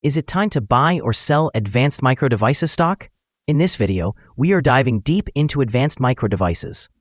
Is it time to buy or sell Advanced Micro Devices stock? In this video, we are diving deep into Advanced Micro Devices.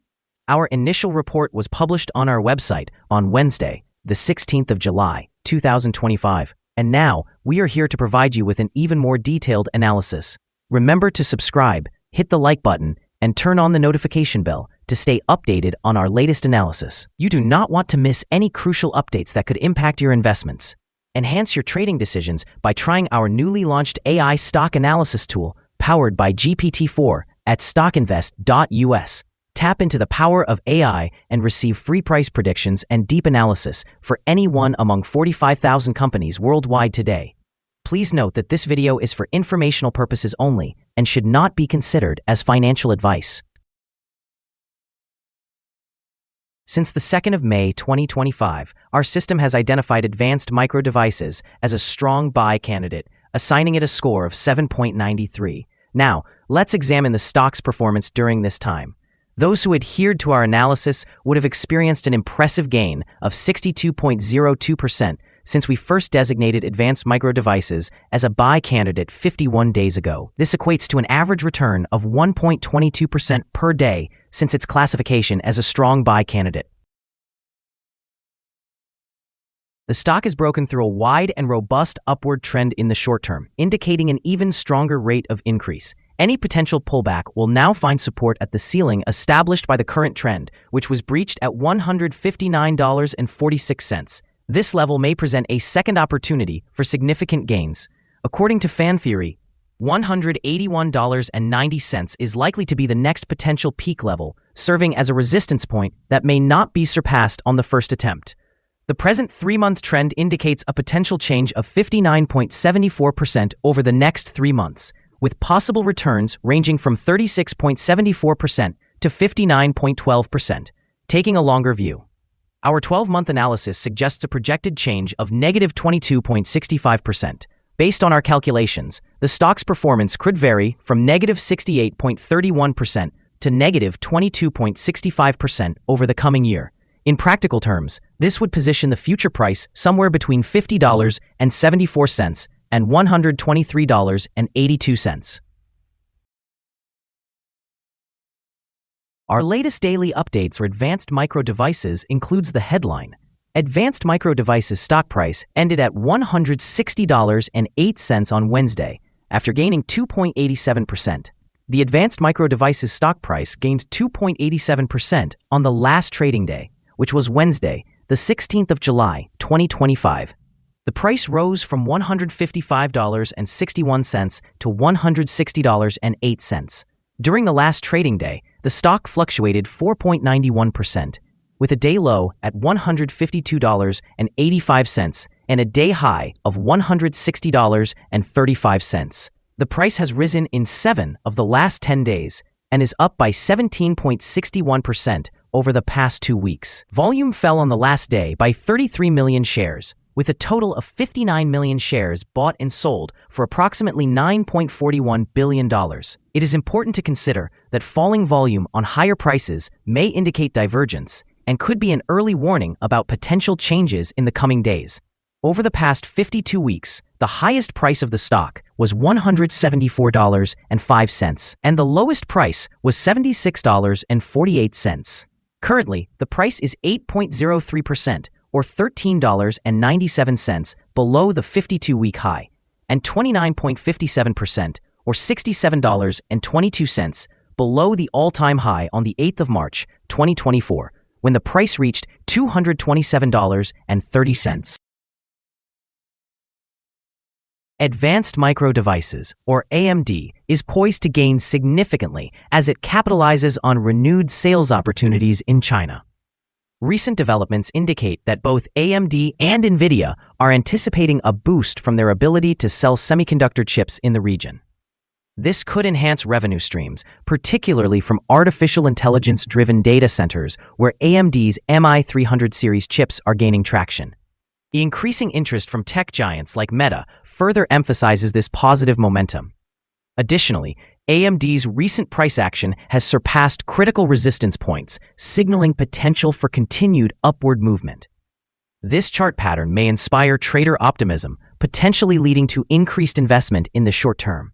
Our initial report was published on our website on Wednesday, the 16th of July, 2025, and now we are here to provide you with an even more detailed analysis. Remember to subscribe, hit the like button, and turn on the notification bell to stay updated on our latest analysis. You do not want to miss any crucial updates that could impact your investments. Enhance your trading decisions by trying our newly launched AI stock analysis tool powered by GPT-4 at StockInvest.us. Tap into the power of AI and receive free price predictions and deep analysis for any one among 45,000 companies worldwide today. Please note that this video is for informational purposes only and should not be considered as financial advice. Since the 2nd of May 2025, our system has identified Advanced Micro Devices as a strong buy candidate, assigning it a score of 7.93. Now, let's examine the stock's performance during this time. Those who adhered to our analysis would have experienced an impressive gain of 62.02% since we first designated Advanced Micro Devices as a buy candidate 51 days ago. This equates to an average return of 1.22% per day since its classification as a strong buy candidate. The stock has broken through a wide and robust upward trend in the short term, indicating an even stronger rate of increase. Any potential pullback will now find support at the ceiling established by the current trend, which was breached at $159.46. This level may present a second opportunity for significant gains. According to fan theory, $181.90 is likely to be the next potential peak level, serving as a resistance point that may not be surpassed on the first attempt. The present 3-month trend indicates a potential change of 59.74% over the next 3 months, with possible returns ranging from 36.74% to 59.12%. Taking a longer view, our 12-month analysis suggests a projected change of negative 22.65%. Based on our calculations, the stock's performance could vary from negative 68.31% to negative 22.65% over the coming year. In practical terms, this would position the future price somewhere between $50.74 and $123.82. Our latest daily updates for Advanced Micro Devices includes the headline: Advanced Micro Devices stock price ended at $160.08 on Wednesday, after gaining 2.87%. The Advanced Micro Devices stock price gained 2.87% on the last trading day, which was Wednesday, the 16th of July, 2025. The price rose from $155.61 to $160.08. During the last trading day, the stock fluctuated 4.91%, with a day low at $152.85 and a day high of $160.35. The price has risen in 7 of the last 10 days and is up by 17.61% over the past 2 weeks. Volume fell on the last day by 33 million shares, with a total of 59 million shares bought and sold for approximately $9.41 billion. It is important to consider that falling volume on higher prices may indicate divergence and could be an early warning about potential changes in the coming days. Over the past 52 weeks, the highest price of the stock was $174.05, and the lowest price was $76.48. Currently, the price is 8.03%, or $13.97 below the 52-week high, and 29.57%, or $67.22 below the all-time high on the 8th of March, 2024, when the price reached $227.30. Advanced Micro Devices, or AMD, is poised to gain significantly as it capitalizes on renewed sales opportunities in China. Recent developments indicate that both AMD and NVIDIA are anticipating a boost from their ability to sell semiconductor chips in the region. This could enhance revenue streams, particularly from artificial intelligence-driven data centers where AMD's MI300 series chips are gaining traction. The increasing interest from tech giants like Meta further emphasizes this positive momentum. Additionally, AMD's recent price action has surpassed critical resistance points, signaling potential for continued upward movement. This chart pattern may inspire trader optimism, potentially leading to increased investment in the short term.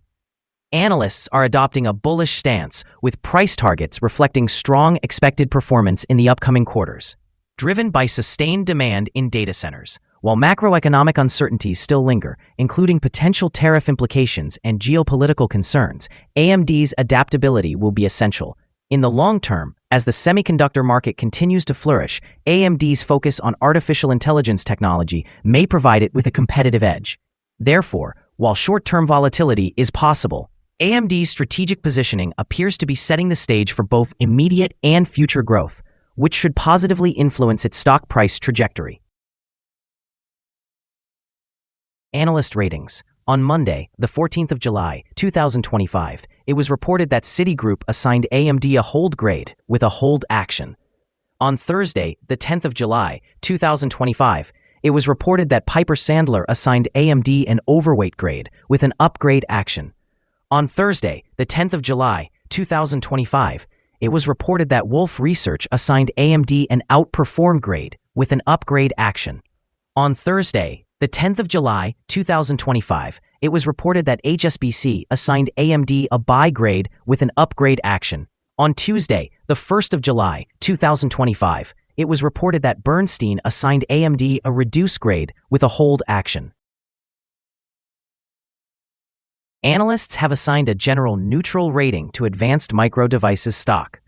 Analysts are adopting a bullish stance, with price targets reflecting strong expected performance in the upcoming quarters, driven by sustained demand in data centers. While macroeconomic uncertainties still linger, including potential tariff implications and geopolitical concerns, AMD's adaptability will be essential. In the long term, as the semiconductor market continues to flourish, AMD's focus on artificial intelligence technology may provide it with a competitive edge. Therefore, while short-term volatility is possible, AMD's strategic positioning appears to be setting the stage for both immediate and future growth, which should positively influence its stock price trajectory. Analyst Ratings. On Monday, the 14th of July, 2025, it was reported that Citigroup assigned AMD a hold grade with a hold action. On Thursday, the 10th of July, 2025, it was reported that Piper Sandler assigned AMD an overweight grade with an upgrade action. On Thursday, the 10th of July, 2025, it was reported that Wolfe Research assigned AMD an outperform grade with an upgrade action. On Thursday, the 10th of July, 2025, it was reported that HSBC assigned AMD a buy grade with an upgrade action. On Tuesday, the 1st of July, 2025, it was reported that Bernstein assigned AMD a reduce grade with a hold action. Analysts have assigned a general neutral rating to Advanced Micro Devices stock.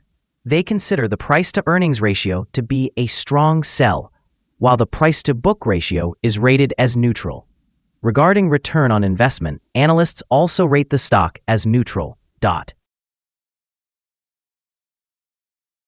They consider the price-to-earnings ratio to be a strong sell, while the price-to-book ratio is rated as neutral. Regarding return on investment, analysts also rate the stock as neutral.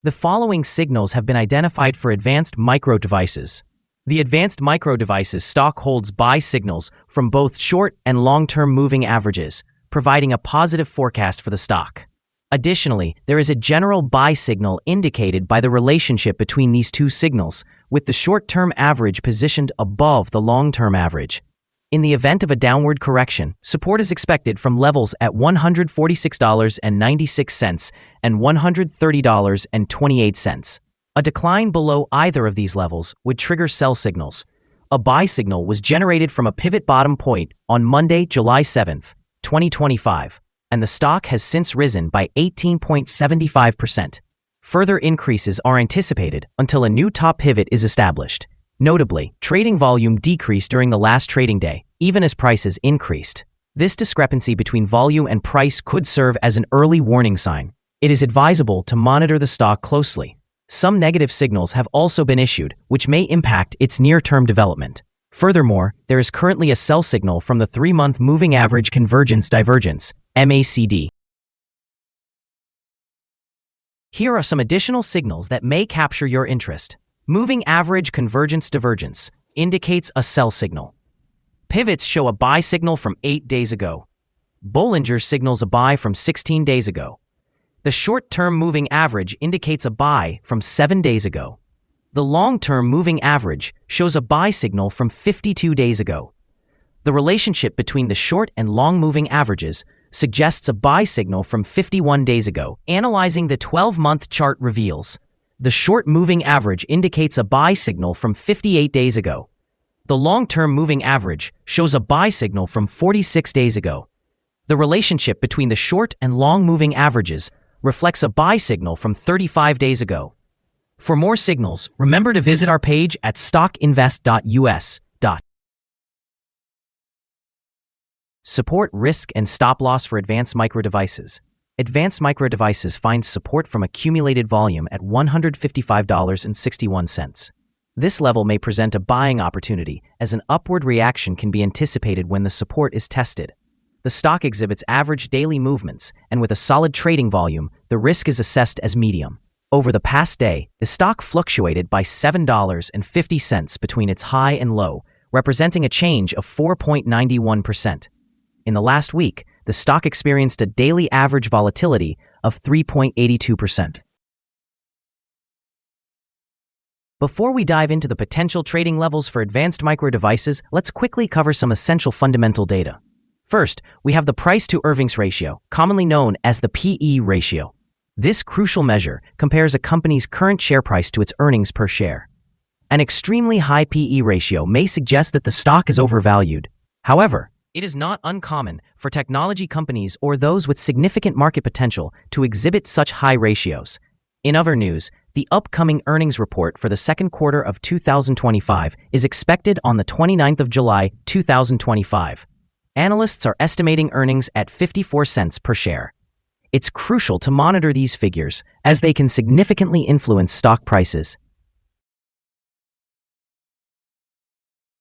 The following signals have been identified for Advanced Micro Devices. The Advanced Micro Devices stock holds buy signals from both short and long-term moving averages, providing a positive forecast for the stock. Additionally, there is a general buy signal indicated by the relationship between these two signals, with the short-term average positioned above the long-term average. In the event of a downward correction, support is expected from levels at $146.96 and $130.28. A decline below either of these levels would trigger sell signals. A buy signal was generated from a pivot bottom point on Monday, July 7, 2025, and the stock has since risen by 18.75%. Further increases are anticipated until a new top pivot is established. Notably, trading volume decreased during the last trading day, even as prices increased. This discrepancy between volume and price could serve as an early warning sign. It is advisable to monitor the stock closely. Some negative signals have also been issued, which may impact its near-term development. Furthermore, there is currently a sell signal from the 3-month Moving Average Convergence Divergence, MACD. Here are some additional signals that may capture your interest. Moving Average Convergence Divergence indicates a sell signal. Pivots show a buy signal from 8 days ago. Bollinger signals a buy from 16 days ago. The short-term moving average indicates a buy from 7 days ago. The long-term moving average shows a buy signal from 52 days ago. The relationship between the short and long moving averages suggests a buy signal from 51 days ago. Analyzing the 12-month chart reveals the short moving average indicates a buy signal from 58 days ago. The long-term moving average shows a buy signal from 46 days ago. The relationship between the short and long moving averages reflects a buy signal from 35 days ago. For more signals, remember to visit our page at StockInvest.us. Support, risk, and stop loss for Advanced Micro Devices. Advanced Micro Devices finds support from accumulated volume at $155.61. This level may present a buying opportunity, as an upward reaction can be anticipated when the support is tested. The stock exhibits average daily movements, and with a solid trading volume, the risk is assessed as medium. Over the past day, the stock fluctuated by $7.50 between its high and low, representing a change of 4.91%. In the last week, the stock experienced a daily average volatility of 3.82%. Before we dive into the potential trading levels for Advanced Micro Devices, let's quickly cover some essential fundamental data. First, we have the price-to-earnings ratio, commonly known as the PE ratio. This crucial measure compares a company's current share price to its earnings per share. An extremely high PE ratio may suggest that the stock is overvalued. However, it is not uncommon for technology companies or those with significant market potential to exhibit such high ratios. In other news, the upcoming earnings report for the second quarter of 2025 is expected on the 29th of July, 2025. Analysts are estimating earnings at 54 cents per share. It's crucial to monitor these figures as they can significantly influence stock prices.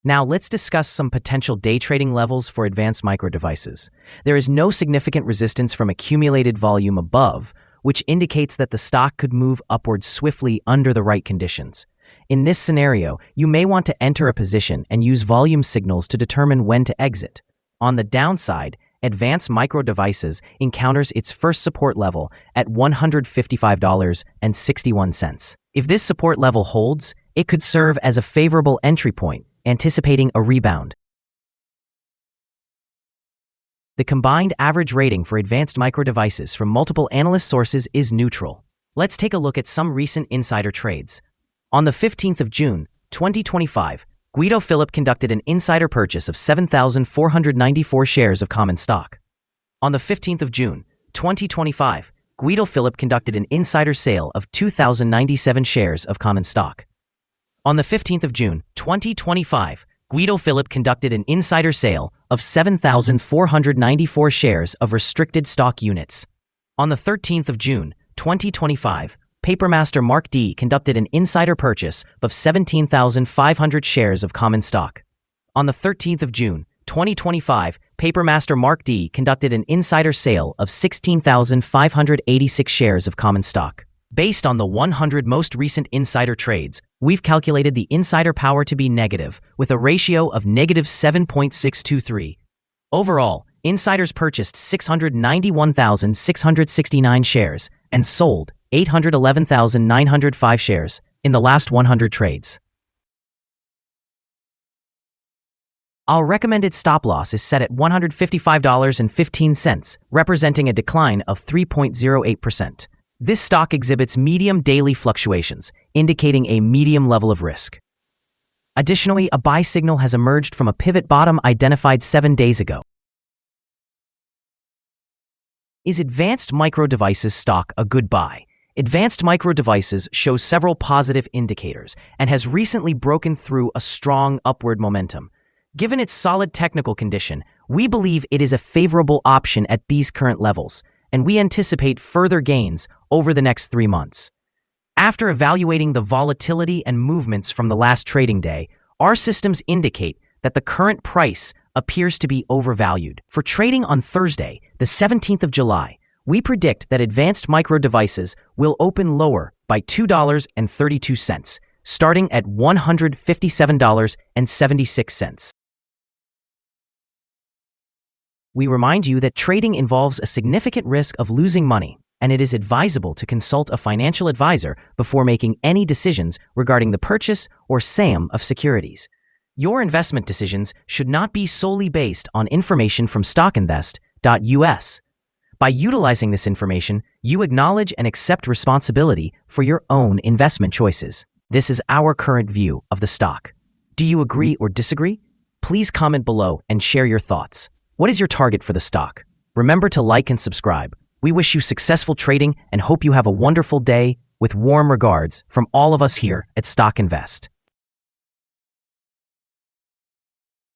Now let's discuss some potential day trading levels for advanced micro devices. There is no significant resistance from accumulated volume above, which indicates that the stock could move upwards swiftly under the right conditions. In this scenario, you may want to enter a position and use volume signals to determine when to exit. On the downside, advanced micro devices encounters its first support level at $155.61. If this support level holds, it could serve as a favorable entry point, anticipating a rebound. The combined average rating for advanced micro devices from multiple analyst sources is neutral. Let's take a look at some recent insider trades. On the 15th of June, 2025, Guido Philipp conducted an insider purchase of 7,494 shares of common stock. On the 15th of June, 2025, Guido Philipp conducted an insider sale of 2,097 shares of common stock. On the 15th of June, 2025, Guido Philipp conducted an insider sale of 7,494 shares of restricted stock units. On the 13th of June, 2025, Papermaster Mark D conducted an insider purchase of 17,500 shares of common stock. On the 13th of June, 2025, Papermaster Mark D conducted an insider sale of 16,586 shares of common stock. Based on the 100 most recent insider trades, we've calculated the insider power to be negative, with a ratio of negative 7.623. Overall, insiders purchased 691,669 shares and sold 811,905 shares in the last 100 trades. Our recommended stop loss is set at $155.15, representing a decline of 3.08%. This stock exhibits medium daily fluctuations, indicating a medium level of risk. Additionally, a buy signal has emerged from a pivot bottom identified 7 days ago. Is advanced micro devices stock a good buy? Advanced micro devices shows several positive indicators and has recently broken through a strong upward momentum. Given its solid technical condition, we believe it is a favorable option at these current levels, and we anticipate further gains over the next 3 months. After evaluating the volatility and movements from the last trading day, our systems indicate that the current price appears to be overvalued. For trading on Thursday, the 17th of July, we predict that advanced micro devices will open lower by $2.32, starting at $157.76. We remind you that trading involves a significant risk of losing money, and it is advisable to consult a financial advisor before making any decisions regarding the purchase or sale of securities. Your investment decisions should not be solely based on information from StockInvest.us. By utilizing this information, you acknowledge and accept responsibility for your own investment choices. This is our current view of the stock. Do you agree or disagree? Please comment below and share your thoughts. What is your target for the stock? Remember to like and subscribe. We wish you successful trading and hope you have a wonderful day. With warm regards from all of us here at Stock Invest.